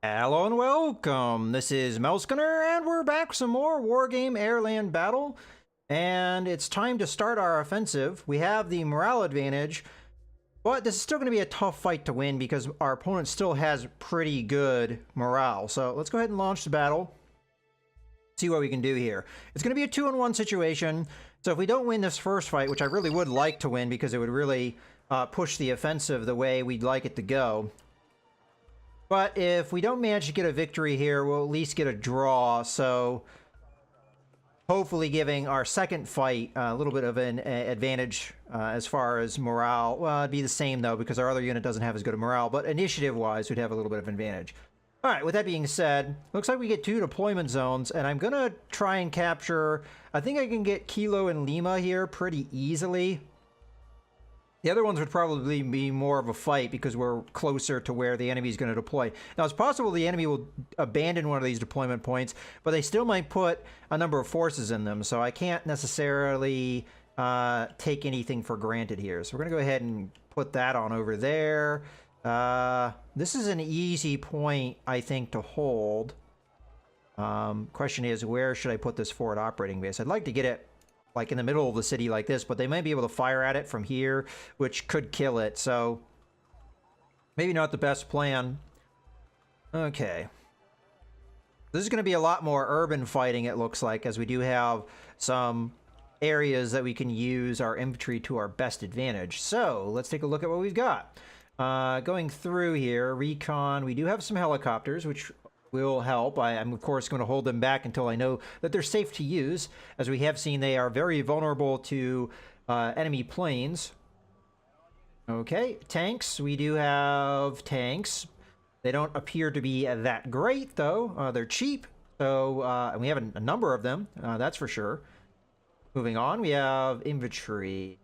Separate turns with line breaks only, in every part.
Hello and welcome. This is Melskinner, and we're back with some more Wargame Airland Battle. And it's time to start our offensive. We have the morale advantage, but this is still going to be a tough fight to win because our opponent still has pretty good morale. So let's go ahead and launch the battle. See what we can do here. It's going to be a 2-on-1 situation. So if we don't win this first fight, which I really would like to win because it would really push the offensive the way we'd like it to go. But if we don't manage to get a victory here, we'll at least get a draw. So hopefully giving our second fight a little bit of an advantage as far as morale. Well, it'd be the same though because our other unit doesn't have as good a morale. But initiative-wise, we'd have a little bit of advantage. All right, with that being said, looks like we get 2 deployment zones. And I'm going to try and capture... I think I can get Kilo and Lima here pretty easily. The other ones would probably be more of a fight because we're closer to where the enemy is going to deploy. Now, it's possible the enemy will abandon one of these deployment points, but they still might put a number of forces in them, so I can't necessarily take anything for granted here. So we're going to go ahead and put that on over there. This is an easy point, I think, to hold. Question is, where should I put this forward operating base? I'd like to get it like in the middle of the city like this, but they might be able to fire at it from here, which could kill it. So maybe not the best plan. Okay. This is going to be a lot more urban fighting, it looks like, as we do have some areas that we can use our infantry to our best advantage. So let's take a look at what we've got. Going through here, recon, we do have some helicopters, which will help. I'm of course going to hold them back until I know that they're safe to use. As we have seen, they are very vulnerable to enemy planes. Okay, tanks. We do have tanks. They don't appear to be that great though. They're cheap, so and we have a number of them, that's for sure. Moving on, we have infantry.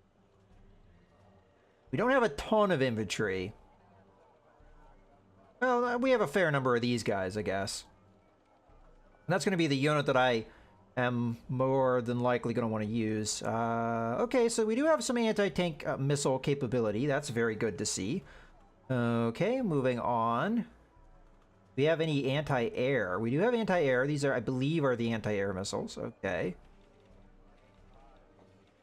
We don't have a ton of infantry. Well, we have a fair number of these guys, I guess. And that's going to be the unit that I am more than likely going to want to use. Okay, so we do have some anti-tank missile capability. That's very good to see. Okay, moving on. Do we have any anti-air? We do have anti-air. These are, I believe, are the anti-air missiles. Okay.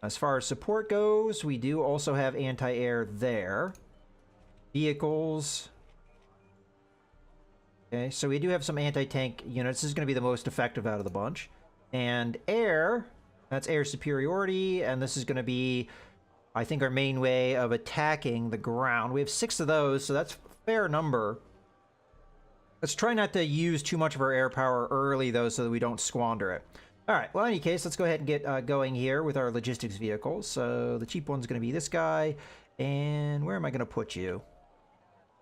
As far as support goes, we do also have anti-air there. Vehicles... Okay, so we do have some anti-tank units. This is going to be the most effective out of the bunch. And air, that's air superiority, and this is going to be, I think, our main way of attacking the ground. We have 6 of those, so that's a fair number. Let's try not to use too much of our air power early, though, so that we don't squander it. All right, well, in any case, let's go ahead and get going here with our logistics vehicles. So the cheap one's going to be this guy, and where am I going to put you?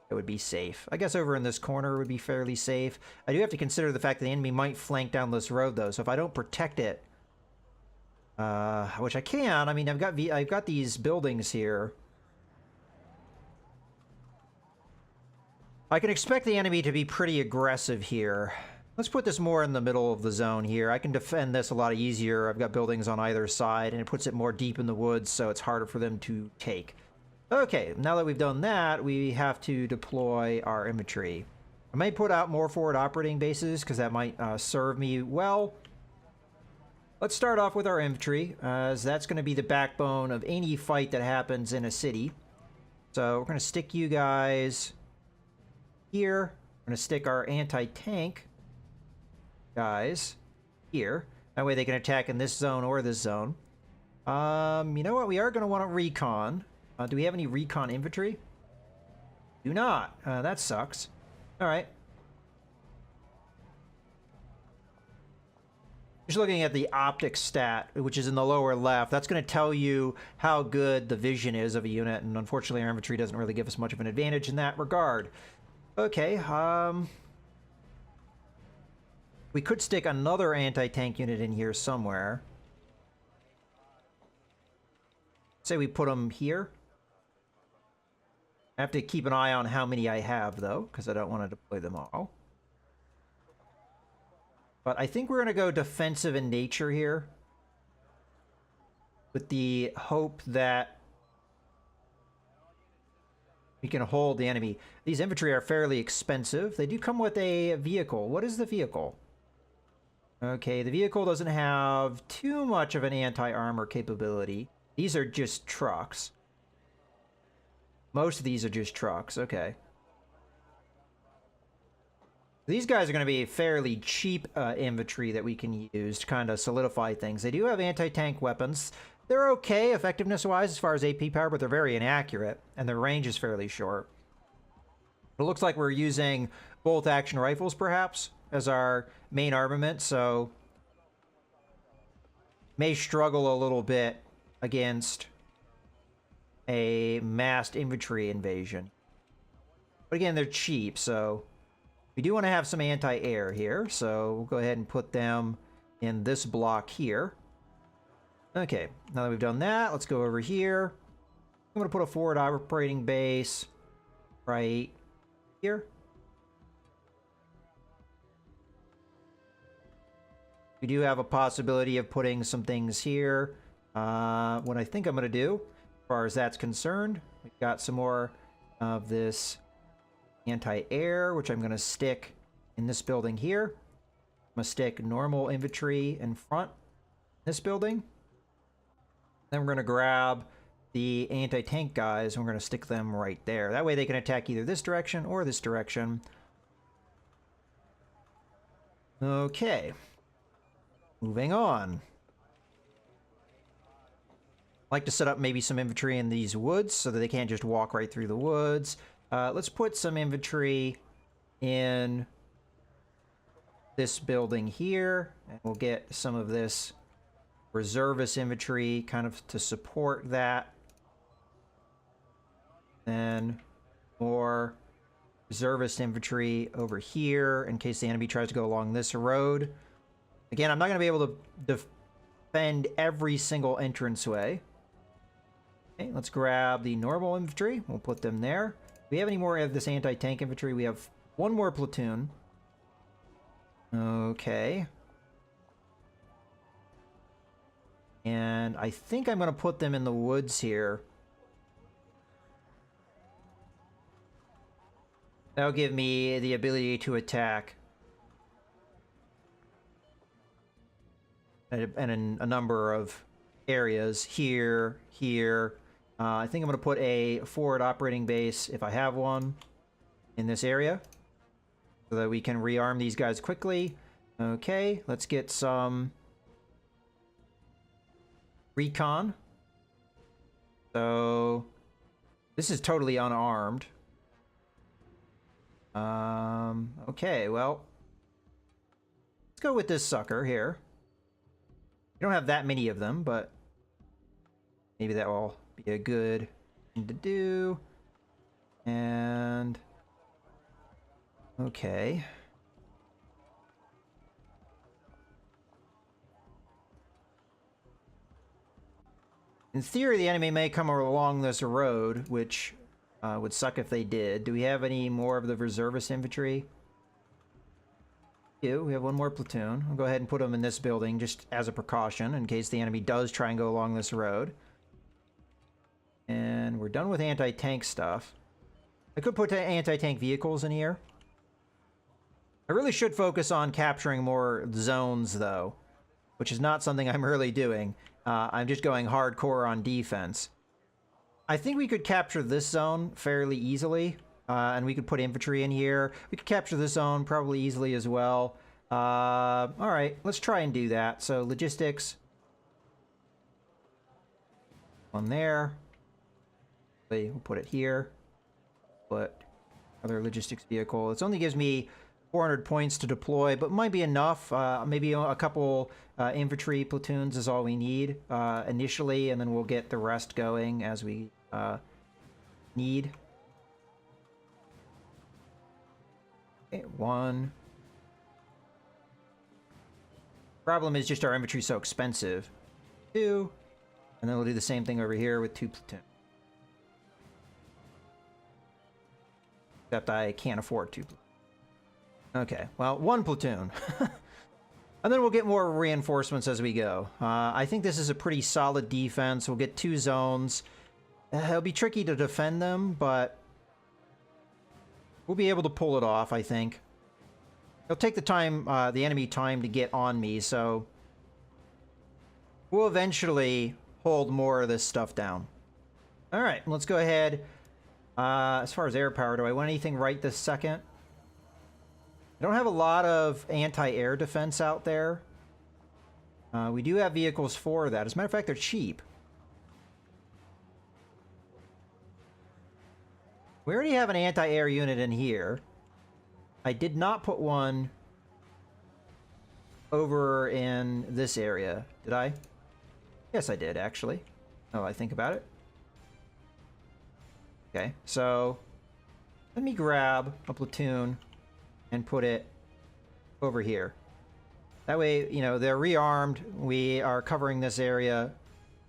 It would be safe. I guess over in this corner would be fairly safe. I do have to consider the fact that the enemy might flank down this road, though. So if I don't protect it, which I can, I mean, I've got these buildings here. I can expect the enemy to be pretty aggressive here. Let's put this more in the middle of the zone here. I can defend this a lot easier. I've got buildings on either side, and it puts it more deep in the woods, so it's harder for them to take. Okay, now that we've done that, we have to deploy our infantry. I might put out more forward operating bases because that might serve me well. Let's start off with our infantry, as that's going to be the backbone of any fight that happens in a city. So we're going to stick you guys here. We're going to stick our anti-tank guys here. That way they can attack in this zone or this zone. You know what? We are going to want to recon. Do we have any recon infantry? Do not. That sucks. All right. Just looking at the optic stat, which is in the lower left, that's going to tell you how good the vision is of a unit, and unfortunately our infantry doesn't really give us much of an advantage in that regard. Okay, we could stick another anti-tank unit in here somewhere. Say we put them here. I have to keep an eye on how many I have, though, because I don't want to deploy them all. But I think we're going to go defensive in nature here, with the hope that we can hold the enemy. These infantry are fairly expensive. They do come with a vehicle. What is the vehicle? Okay, the vehicle doesn't have too much of an anti-armor capability. These are just trucks. Most of these are just trucks. Okay. These guys are going to be fairly cheap infantry that we can use to kind of solidify things. They do have anti-tank weapons. They're okay effectiveness-wise as far as AP power, but they're very inaccurate, and their range is fairly short. It looks like we're using bolt-action rifles, perhaps, as our main armament, so may struggle a little bit against a massed infantry invasion. But again, they're cheap, so we do want to have some anti-air here, so we'll go ahead and put them in this block here. Okay, now that we've done that, let's go over here. I'm going to put a forward operating base right here. We do have a possibility of putting some things here. What I think I'm going to do, as far as that's concerned, we've got some more of this anti-air, which I'm going to stick in this building here. I'm going to stick normal infantry in front in this building. Then we're going to grab the anti-tank guys and we're going to stick them right there. That way they can attack either this direction or this direction. Okay. Moving on. I like to set up maybe some infantry in these woods so that they can't just walk right through the woods. Let's put some infantry in this building here, and we'll get some of this reservist infantry kind of to support that. Then more reservist infantry over here in case the enemy tries to go along this road. Again, I'm not going to be able to defend every single entranceway. Okay, let's grab the normal infantry. We'll put them there. Do we have any more of this anti-tank infantry? We have one more platoon. Okay. And I think I'm going to put them in the woods here. That'll give me the ability to attack in a number of areas. Here. I think I'm going to put a forward operating base, if I have one, in this area, so that we can rearm these guys quickly. Okay, let's get some recon. So this is totally unarmed. Okay, well, let's go with this sucker here. We don't have that many of them, but maybe that will be a good thing to do. And okay. In theory, the enemy may come along this road, which would suck if they did. Do we have any more of the reservist infantry? We have one more platoon. I'll go ahead and put them in this building just as a precaution in case the enemy does try and go along this road. And we're done with anti-tank stuff. I could put anti-tank vehicles in here. I really should focus on capturing more zones, though, which is not something I'm really doing. I'm just going hardcore on defense. I think we could capture this zone fairly easily, and we could put infantry in here. We could capture this zone probably easily as well. All right, let's try and do that. So logistics. One there. We'll put it here. Put other logistics vehicle. It only gives me 400 points to deploy, but might be enough. Maybe a couple infantry platoons is all we need initially, and then we'll get the rest going as we need. Okay, one. Problem is just our infantry is so expensive. Two. And then we'll do the same thing over here with 2 platoons. Except I can't afford 2 platoons. Okay, well, 1 platoon. And then we'll get more reinforcements as we go. I think this is a pretty solid defense. We'll get 2 zones. It'll be tricky to defend them, but We'll be able to pull it off, I think. It'll take the time, the enemy time to get on me, so we'll eventually hold more of this stuff down. All right, let's go ahead. As far as air power, do I want anything right this second? I don't have a lot of anti-air defense out there. We do have vehicles for that. As a matter of fact, they're cheap. We already have an anti-air unit in here. I did not put one over in this area, did I? Yes, I did, actually. Oh, I think about it. Okay, so let me grab a platoon and put it over here. That way, you know, they're rearmed. We are covering this area.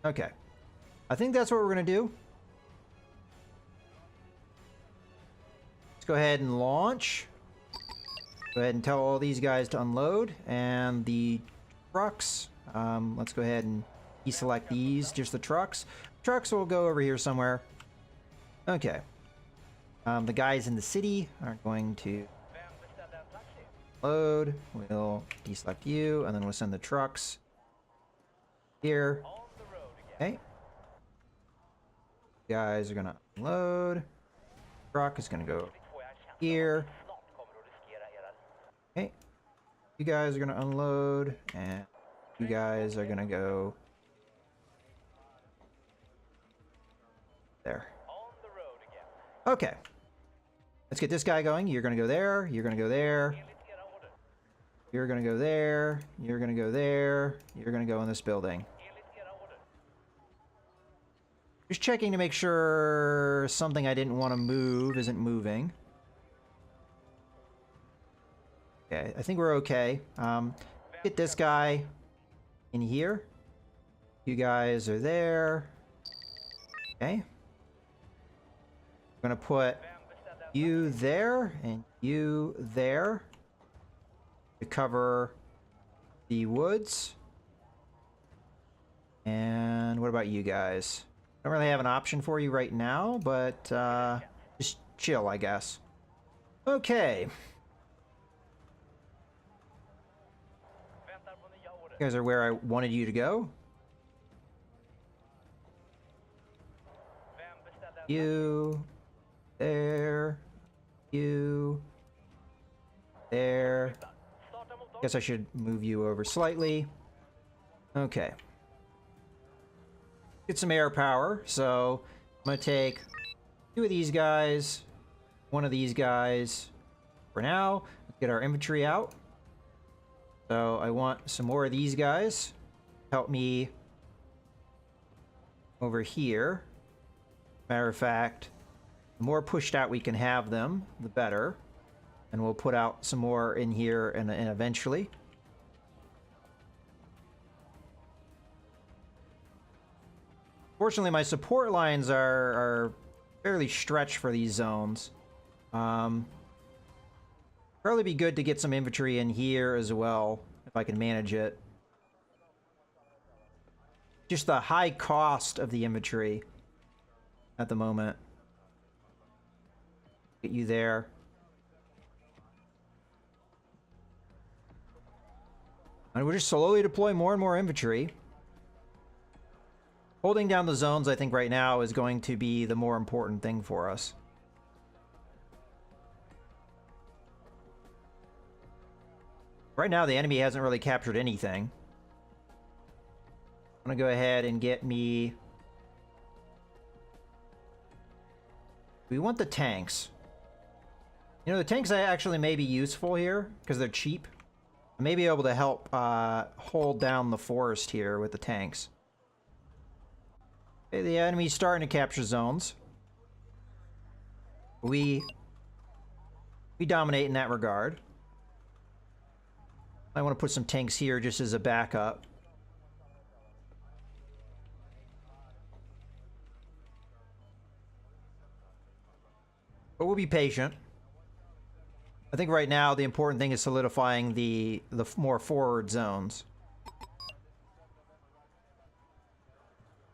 Okay. I think that's what we're going to do. Let's go ahead and launch. Go ahead and tell all these guys to unload. And the trucks, let's go ahead and deselect these, just the trucks. Trucks will go over here somewhere. Okay. The guys in the city are going to load. We'll deselect you, and then we'll send the trucks here. Okay. You guys are gonna unload. Truck is gonna go here. Okay. You guys are gonna unload, and you guys are gonna go there. Okay. Let's get this guy going. You're gonna go there. You're gonna go there. You're gonna go there. You're gonna go there. You're gonna go in this building. Just checking to make sure something I didn't want to move isn't moving. Okay, I think we're okay. Get this guy in here. You guys are there. Okay. I'm gonna put you there and you there to cover the woods. And what about you guys? I don't really have an option for you right now, but just chill, I guess. Okay. You guys are where I wanted you to go. You. There. You. There. Guess I should move you over slightly. Okay. Get some air power, so I'm gonna take 2 of these guys, 1 of these guys for now. Let's get our infantry out. So I want some more of these guys. Help me over here. Matter of fact, the more pushed out we can have them, the better. And we'll put out some more in here and eventually. Fortunately, my support lines are fairly stretched for these zones. Probably be good to get some infantry in here as well, if I can manage it. Just the high cost of the infantry at the moment. Get you there. And we'll just slowly deploy more and more infantry. Holding down the zones, I think, right now is going to be the more important thing for us. Right now, the enemy hasn't really captured anything. I'm going to go ahead and get me... We want the tanks. You know, the tanks actually may be useful here, because they're cheap. I may be able to help hold down the forest here with the tanks. Okay, the enemy's starting to capture zones. We dominate in that regard. I want to put some tanks here just as a backup. But we'll be patient. I think right now the important thing is solidifying the more forward zones.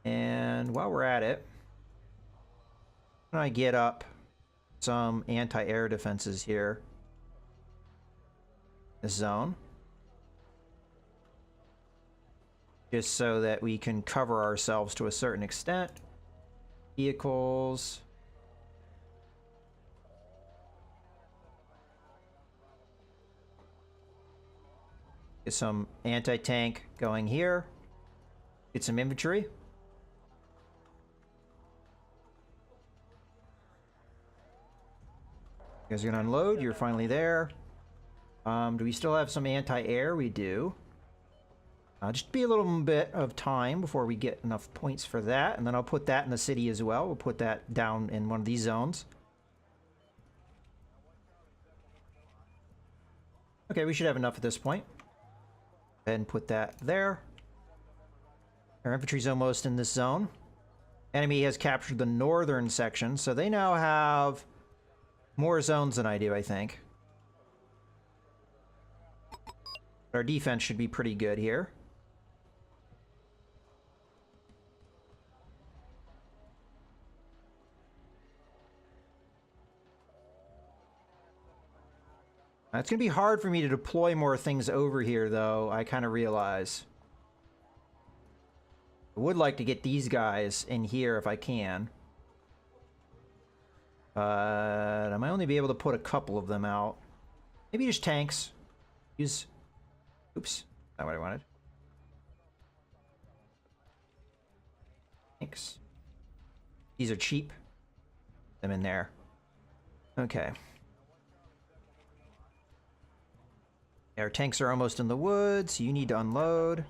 And while we're at it, when I get up some anti-air defenses here. This zone. Just so that we can cover ourselves to a certain extent. Vehicles. Get some anti-tank going here. Get some infantry. You guys are gonna unload. You're finally there. Do we still have some anti-air? We do. Just be a little bit of time before we get enough points for that, and then I'll put that in the city as well. We'll put that down in one of these zones. Okay, we should have enough at this point. Go ahead and put that there. Our infantry's almost in this zone. Enemy has captured the northern section, so they now have more zones than I do, I think. Our defense should be pretty good here. It's going to be hard for me to deploy more things over here, though, I kind of realize. I would like to get these guys in here if I can. But I might only be able to put a couple of them out. Maybe just tanks. Use... Oops, not what I wanted. Tanks. These are cheap. Put them in there. Okay. Our tanks are almost in the woods. You need to unload.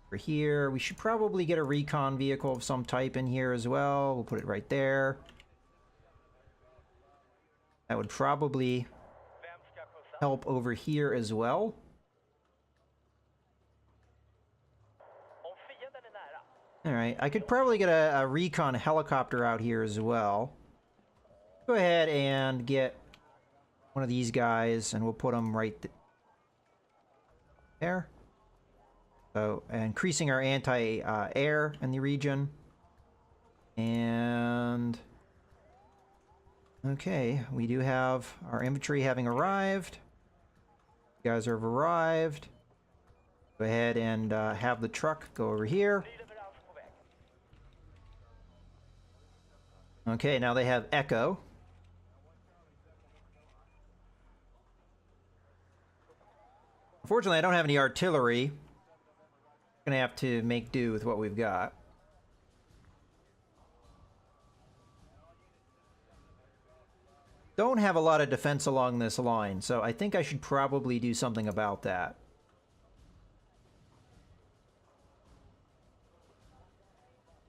Over here. We should probably get a recon vehicle of some type in here as well. We'll put it right there. That would probably help over here as well. Alright, I could probably get a recon helicopter out here as well. Go ahead and get one of these guys, and we'll put them right there. So, increasing our anti-air in the region. And... okay, we do have our infantry having arrived. You guys have arrived. Go ahead and have the truck go over here. Okay, now they have Echo. Unfortunately, I don't have any artillery. Gonna have to make do with what we've got. Don't have a lot of defense along this line, so I think I should probably do something about that.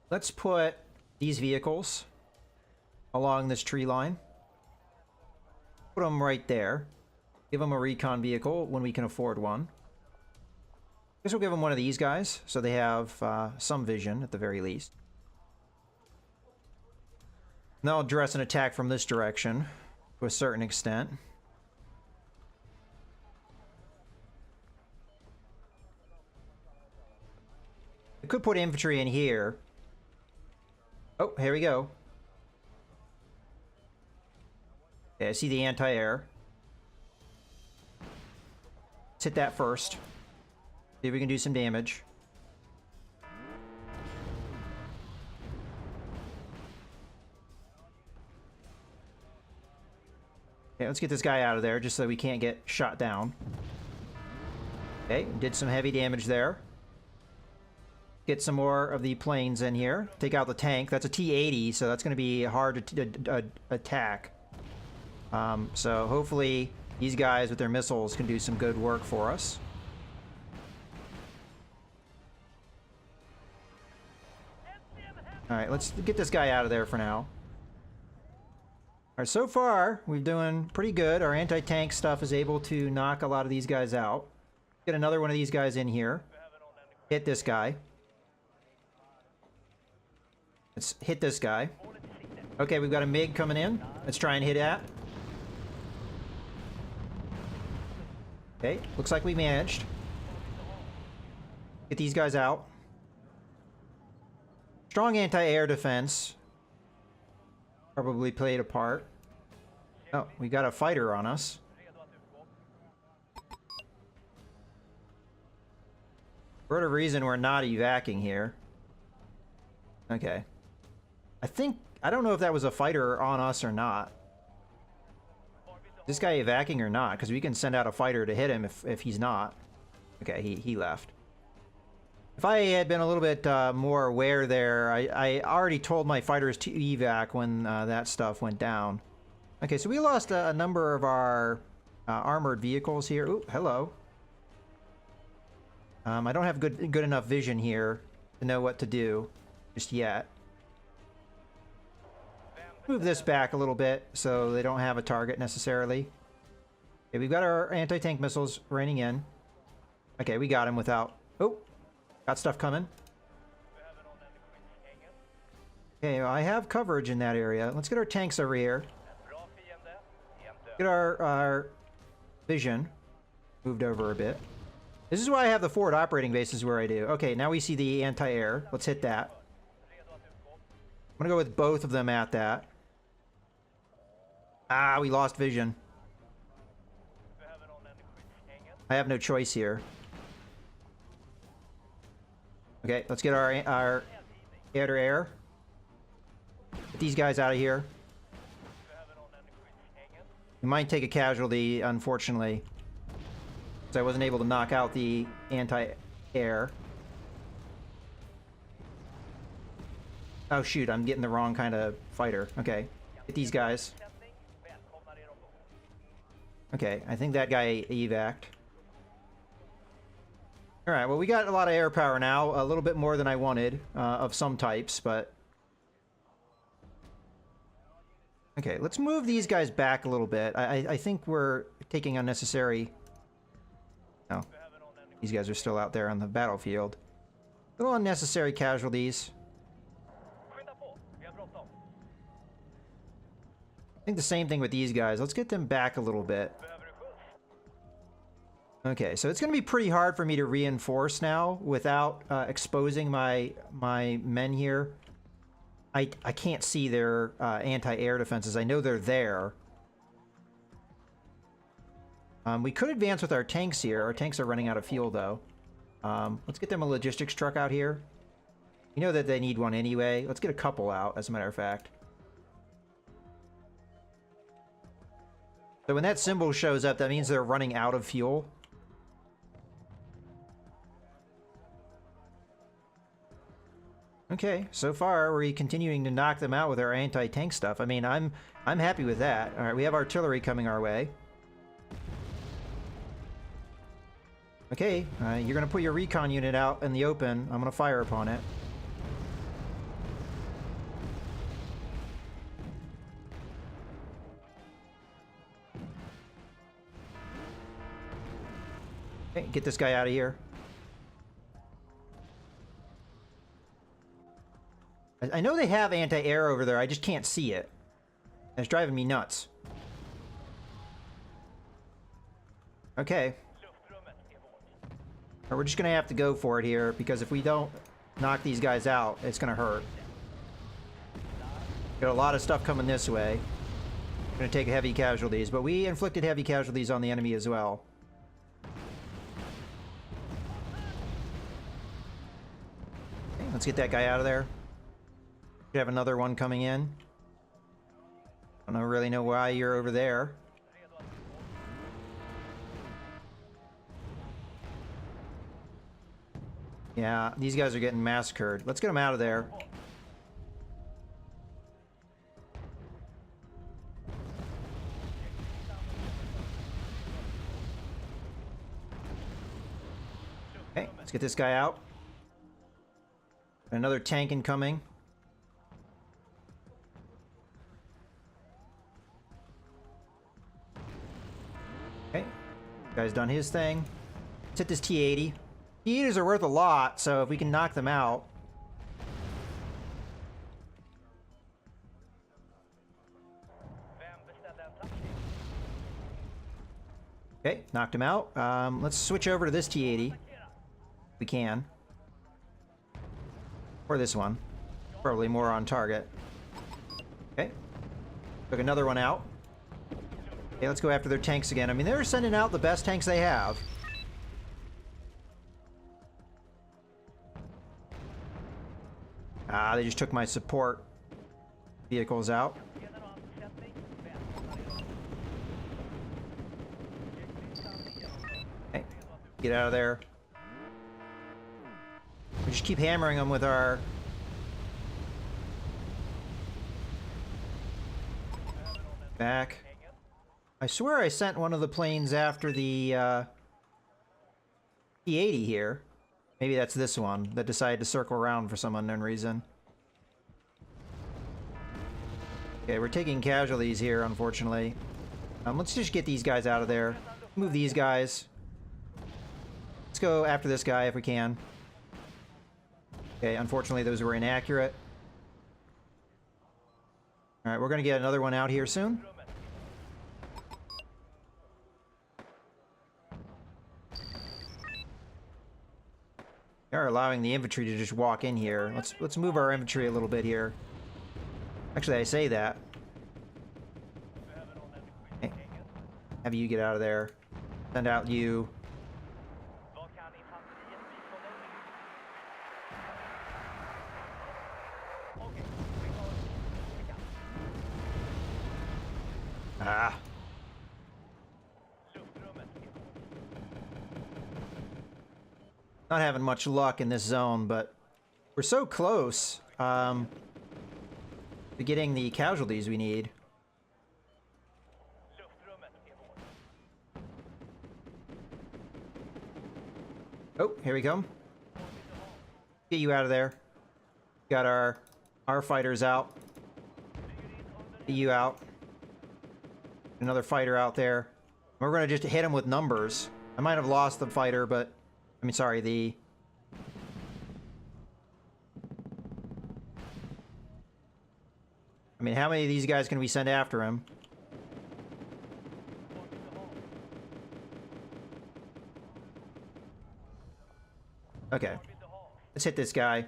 Let's put these vehicles along this tree line. Put them right there. Give them a recon vehicle when we can afford one. I guess we'll give them one of these guys, so they have some vision at the very least. Now I'll address an attack from this direction to a certain extent. I could put infantry in here. Oh, here we go. Okay, I see the anti-air. Let's hit that first. See if we can do some damage. Okay, let's get this guy out of there just so we can't get shot down. Okay, did some heavy damage there. Get some more of the planes in here. Take out the tank. That's a T-80, so that's going to be hard to attack. So hopefully these guys with their missiles can do some good work for us. Alright, let's get this guy out of there for now. Alright, so far, we're doing pretty good. Our anti-tank stuff is able to knock a lot of these guys out. Get another one of these guys in here. Hit this guy. Let's hit this guy. Okay, we've got a MiG coming in. Let's try and hit that. Okay, looks like we managed. Get these guys out. Strong anti-air defense. Probably played a part. Oh, we got a fighter on us. For whatever reason, we're not evacing here. Okay. I don't know if that was a fighter on us or not. Is this guy evacing or not? Because we can send out a fighter to hit him if he's not. Okay, he left. If I had been a little bit more aware there, I already told my fighters to evac when that stuff went down. Okay, so we lost a number of our armored vehicles here. Ooh, hello. I don't have good enough vision here to know what to do just yet. Move this back a little bit so they don't have a target necessarily. Okay, we've got our anti-tank missiles raining in. Okay, we got him without... Oh, got stuff coming. Okay, I have coverage in that area. Let's get our tanks over here. Get our vision moved over a bit. This is why I have the forward operating bases where I do. Okay, now we see the anti-air. Let's hit that. I'm gonna go with both of them at that. Ah, we lost vision. I have no choice here. Okay, let's get our air-to-air. Get these guys out of here. We might take a casualty, unfortunately. So I wasn't able to knock out the anti-air. Oh shoot, I'm getting the wrong kind of fighter. Okay, get these guys. Okay, I think that guy evac'd. Alright, well we got a lot of air power now. A little bit more than I wanted of some types, but... Okay, let's move these guys back a little bit. I think we're taking unnecessary... No, these guys are still out there on the battlefield. Little unnecessary casualties. I think the same thing with these guys. Let's get them back a little bit. Okay, so it's going to be pretty hard for me to reinforce now without exposing my men here. I can't see their anti-air defenses. I know they're there. We could advance with our tanks here. Our tanks are running out of fuel, though. Let's get them a logistics truck out here. You know that they need one anyway. Let's get a couple out, as a matter of fact. So when that symbol shows up, that means they're running out of fuel. Okay, so far we're continuing to knock them out with our anti-tank stuff. I mean, I'm happy with that. All right, we have artillery coming our way. Okay, you're going to put your recon unit out in the open. I'm going to fire upon it. Okay, get this guy out of here. I know they have anti-air over there, I just can't see it. It's driving me nuts. Okay. We're just gonna have to go for it here, because if we don't knock these guys out, it's gonna hurt. Got a lot of stuff coming this way. Gonna take heavy casualties, but we inflicted heavy casualties on the enemy as well. Okay, let's get that guy out of there. We have another one coming in. I don't really know why you're over there. Yeah, these guys are getting massacred. Let's get them out of there. Okay, let's get this guy out. Another tank incoming. Okay, guy's done his thing. Let's hit this T-80. T-80s are worth a lot, so if we can knock them out. Okay, knocked him out. Let's switch over to this T-80. We can. Or this one. Probably more on target. Okay. Took another one out. Okay, let's go after their tanks again. I mean, they're sending out the best tanks they have. Ah, they just took my support vehicles out. Okay, get out of there. We just keep hammering them with our... back. I swear I sent one of the planes after the P-80 here. Maybe that's this one that decided to circle around for some unknown reason. Okay, we're taking casualties here, unfortunately. Let's just get these guys out of there. Move these guys. Let's go after this guy if we can. Okay, unfortunately those were inaccurate. Alright, we're gonna get another one out here soon. They are allowing the infantry to just walk in here. Let's move our infantry a little bit here. Actually, I say that. Hey, have you get out of there. Send out you. Ah. Not having much luck in this zone, but we're so close to getting the casualties we need. Oh, here we come. Get you out of there. Got our fighters out. Get you out. Another fighter out there. We're gonna just hit him with numbers. I might have lost the fighter, but I mean, sorry, the... I mean, how many of these guys can we send after him? Okay. Let's hit this guy.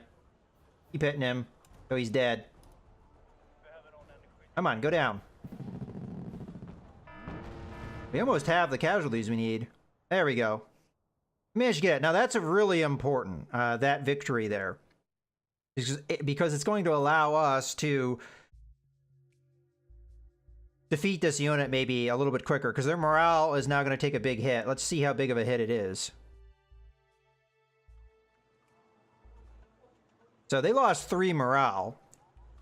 Keep hitting him. Oh, he's dead. Come on, go down. We almost have the casualties we need. There we go. Managed to get it. Now that's a really important, that victory there. Because it's going to allow us to defeat this unit maybe a little bit quicker, because their morale is now going to take a big hit. Let's see how big of a hit it is. So they lost 3 morale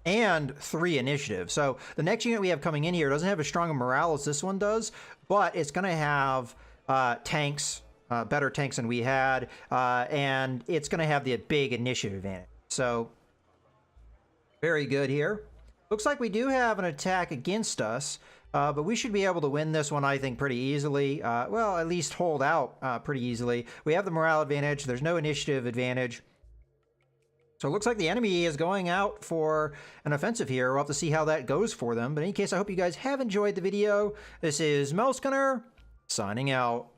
and 3 initiative. So the next unit we have coming in here doesn't have as strong a morale as this one does, but it's going to have tanks, better tanks than we had, and it's going to have the big initiative advantage. So very good here. Looks like we do have an attack against us, but we should be able to win this one, I think, pretty easily. Well, at least hold out pretty easily. We have the morale advantage. There's no initiative advantage. So it looks like the enemy is going out for an offensive here. We'll have to see how that goes for them. But in any case, I hope you guys have enjoyed the video. This is Melsgunner, signing out.